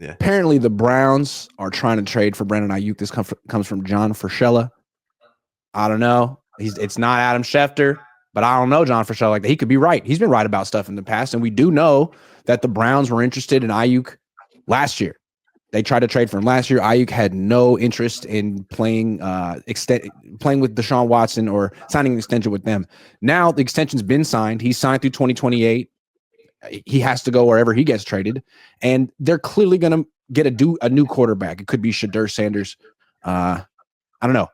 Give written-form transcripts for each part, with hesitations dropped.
Yeah. Apparently, the Browns are trying to trade for Brandon Aiyuk. This comes from John Frashella. I don't know. It's not Adam Schefter, but I don't know John Frashella like that. He could be right. He's been right about stuff in the past, and we do know that the Browns were interested in Aiyuk last year. They tried to trade for him last year. Aiyuk had no interest in playing with Deshaun Watson or signing an extension with them. Now the extension's been signed. He's signed through 2028. He has to go wherever he gets traded, and they're clearly going to get a new quarterback. It could be Shedeur Sanders. I don't know.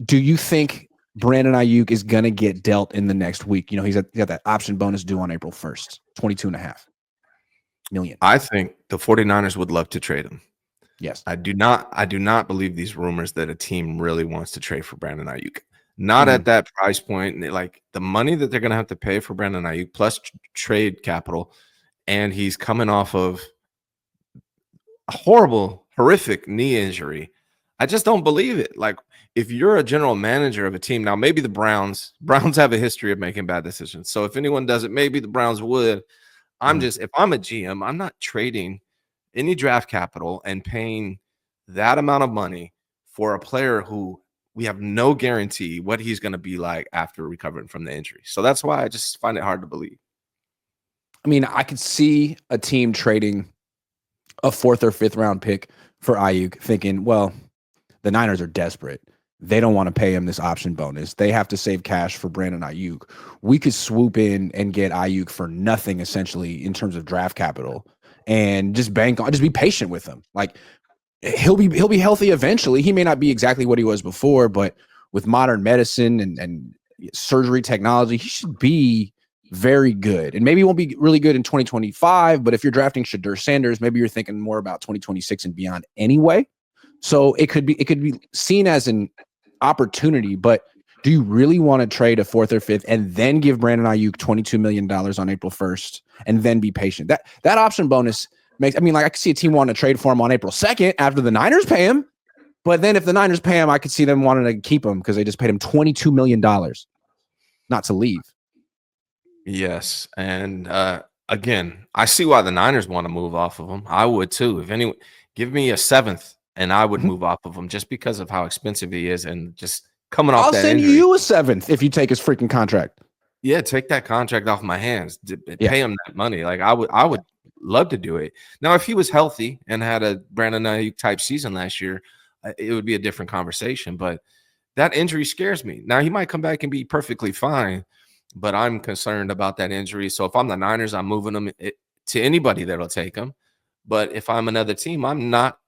Do you think Brandon Aiyuk is going to get dealt in the next week? You know, he's got that option bonus due on April 1st, $22.5 million. I think the 49ers would love to trade him. Yes. I do not believe these rumors that a team really wants to trade for Brandon Aiyuk. Not at that price point. Like the money that they're going to have to pay for Brandon Aiyuk plus trade capital, and he's coming off of a horrific knee injury. I just don't believe it. Like if you're a general manager of a team, now maybe the Browns have a history of making bad decisions. So if anyone does it, maybe the Browns would. If I'm a GM, I'm not trading any draft capital and paying that amount of money for a player who we have no guarantee what he's going to be like after recovering from the injury. So that's why I just find it hard to believe. I mean, I could see a team trading a 4th or 5th round pick for Aiyuk thinking, well, the Niners are desperate. They don't want to pay him this option bonus. They have to save cash for Brandon Aiyuk. We could swoop in and get Aiyuk for nothing, essentially, in terms of draft capital, and just be patient with him. Like he'll be healthy eventually. He may not be exactly what he was before, but with modern medicine and surgery technology, he should be very good. And maybe he won't be really good in 2025, but if you're drafting Shedeur Sanders, maybe you're thinking more about 2026 and beyond anyway. So it could be seen as an opportunity, but do you really want to trade a 4th or 5th and then give Brandon Aiyuk $22 million on April 1st and then be patient? That option bonus makes, I could see a team wanting to trade for him on April 2nd after the Niners pay him. But then if the Niners pay him, I could see them wanting to keep him because they just paid him $22 million not to leave. Yes. And again, I see why the Niners want to move off of him. I would too. If anyone, give me a 7th and I would move off of him just because of how expensive he is and just coming off that injury. I'll send you a 7th if you take his freaking contract. Yeah, take that contract off my hands. Pay him that money. Like I would love to do it. Now, if he was healthy and had a Brandon Aiyuk type season last year, it would be a different conversation. But that injury scares me. Now, he might come back and be perfectly fine, but I'm concerned about that injury. So if I'm the Niners, I'm moving him to anybody that'll take him. But if I'm another team, I'm not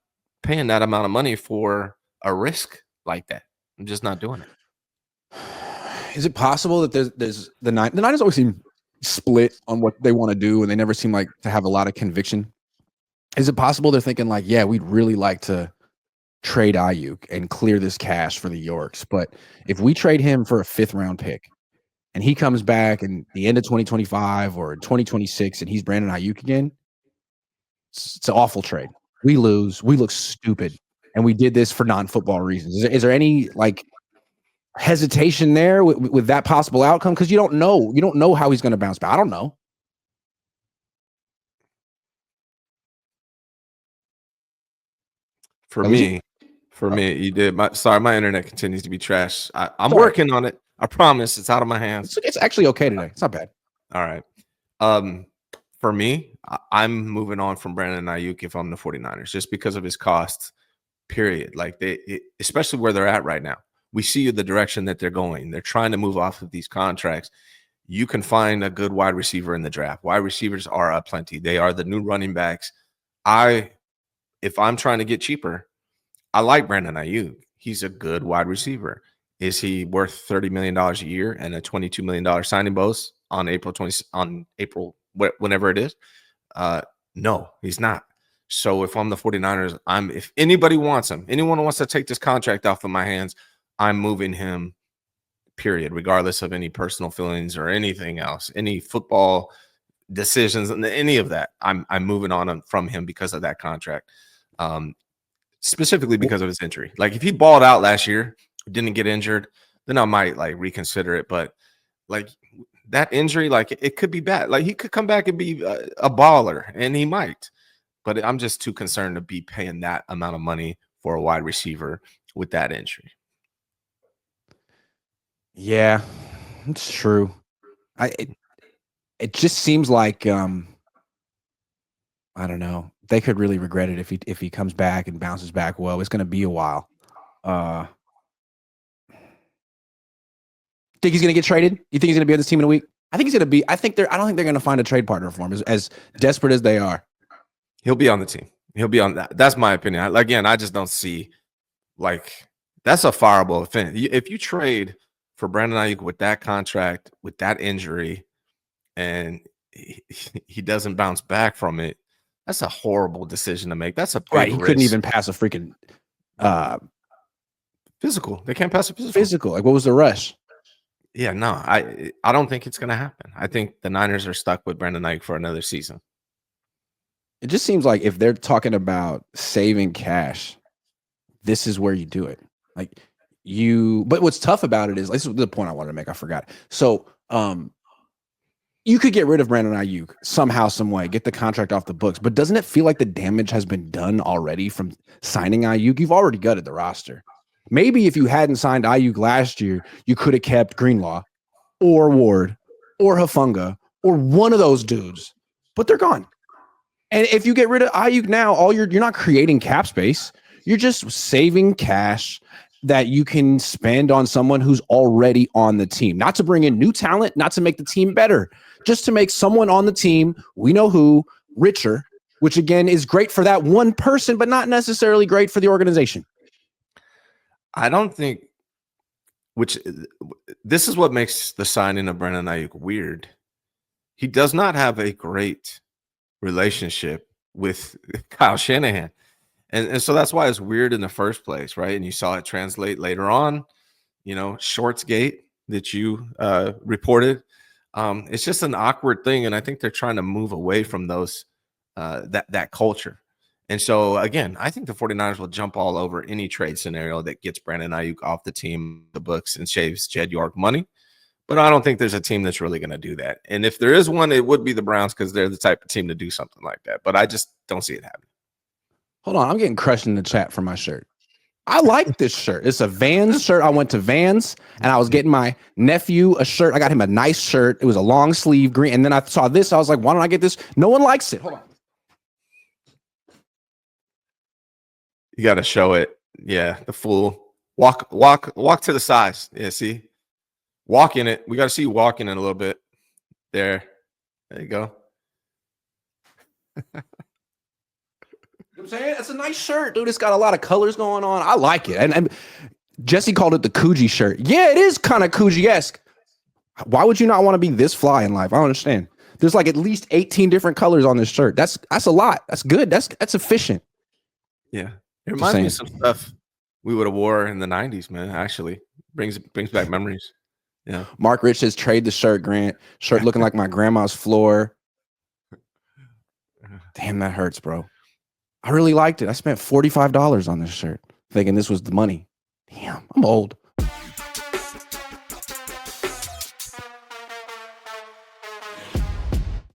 paying that amount of money for a risk like that. I'm just not doing it. Is it possible that there's the Niners always seem split on what they want to do, and they never seem like to have a lot of conviction? Is it possible they're thinking like, yeah, we'd really like to trade Aiyuk and clear this cash for the Yorks, but if we trade him for a 5th round pick and he comes back in the end of 2025 or 2026 and he's Brandon Aiyuk again, it's an awful trade. We lose. We look stupid, and we did this for non-football reasons. Is there any like hesitation there with that possible outcome? Because you don't know how he's going to bounce back. I don't know. For me, you did. My internet continues to be trash. I'm working on it. I promise. It's out of my hands. It's actually okay today. It's not bad. All right. For me, I'm moving on from Brandon Aiyuk if I'm the 49ers, just because of his costs, period. Like especially where they're at right now. We see the direction that they're going. They're trying to move off of these contracts. You can find a good wide receiver in the draft. Wide receivers are aplenty. They are the new running backs. If I'm trying to get cheaper, I like Brandon Aiyuk. He's a good wide receiver. Is he worth $30 million a year and a $22 million signing bonus on April, whenever it is? No, he's not. So if I'm the 49ers, if anybody wants him, anyone wants to take this contract off of my hands, I'm moving him, period, regardless of any personal feelings or anything else, any football decisions, and any of that. I'm moving on from him because of that contract, specifically because of his injury. Like if he balled out last year, didn't get injured, then I might like reconsider it. But like that injury, like it could be bad. Like he could come back and be a baller, and he might. but I'm just too concerned to be paying that amount of money for a wide receiver with that injury. Yeah, it's true. It just seems like I don't know. They could really regret it if he comes back and bounces back well. It's going to be a while. Think he's going to get traded? You think he's going to be on this team in a week? I think he's going to be. I don't think they're going to find a trade partner for him. As desperate as they are, he'll be on the team. He'll be on that. That's my opinion. Again, I just don't see that's a fireable offense. If you trade for Brandon Aiyuk with that contract, with that injury, and he doesn't bounce back from it, that's a horrible decision to make. That's a big right. He risk. Couldn't even pass a freaking physical. They can't pass a physical. Physical. Like, what was the rush? Yeah, no, I don't think it's going to happen. I think the Niners are stuck with Brandon Aiyuk for another season. It just seems like if they're talking about saving cash, this is where you do it. Like but what's tough about it is, this is the point I wanted to make. I forgot. So, you could get rid of Brandon Aiyuk somehow, some way, get the contract off the books. But doesn't it feel like the damage has been done already from signing Aiyuk? You've already gutted the roster. Maybe if you hadn't signed Aiyuk last year, you could have kept Greenlaw or Ward or Hufanga or one of those dudes. But they're gone. And if you get rid of Aiyuk now, you're not creating cap space. You're just saving cash that you can spend on someone who's already on the team. Not to bring in new talent, not to make the team better, just to make someone on the team, we know who, richer, which again is great for that one person, but not necessarily great for the organization. I don't think, this is what makes the signing of Brandon Aiyuk weird. He does not have a great relationship with Kyle Shanahan. And so that's why it's weird in the first place, right? And you saw it translate later on, Shortsgate that you reported. It's just an awkward thing, and I think they're trying to move away from those that culture. And so, again, I think the 49ers will jump all over any trade scenario that gets Brandon Aiyuk off the team, the books, and shaves Jed York money. But I don't think there's a team that's really going to do that. And if there is one, it would be the Browns because they're the type of team to do something like that. But I just don't see it happening. Hold on. I'm getting crushed in the chat for my shirt. I like this shirt. It's a Vans shirt. I went to Vans and I was getting my nephew a shirt. I got him a nice shirt. It was a long sleeve green. And then I saw this. I was like, why don't I get this? No one likes it. Hold on. You got to show it. Yeah. The full walk to the sides. Yeah. See, walk in it. We got to see you walking in a little bit there. There you go. I'm saying it's a nice shirt, dude. It's got a lot of colors going on. I like it. And Jesse called it the Coogee shirt. Yeah, it is kind of Coogee-esque. Why would you not want to be this fly in life? I don't understand. There's like at least 18 different colors on this shirt. That's a lot. That's good. That's efficient. Yeah. It reminds me of some stuff we would have wore in the 90s, man. Actually, brings back memories. Yeah. Mark Rich says trade the shirt, Grant. Shirt looking like my grandma's floor. Damn, that hurts, bro. I really liked it. I spent $45 on this shirt, thinking this was the money. Damn, I'm old.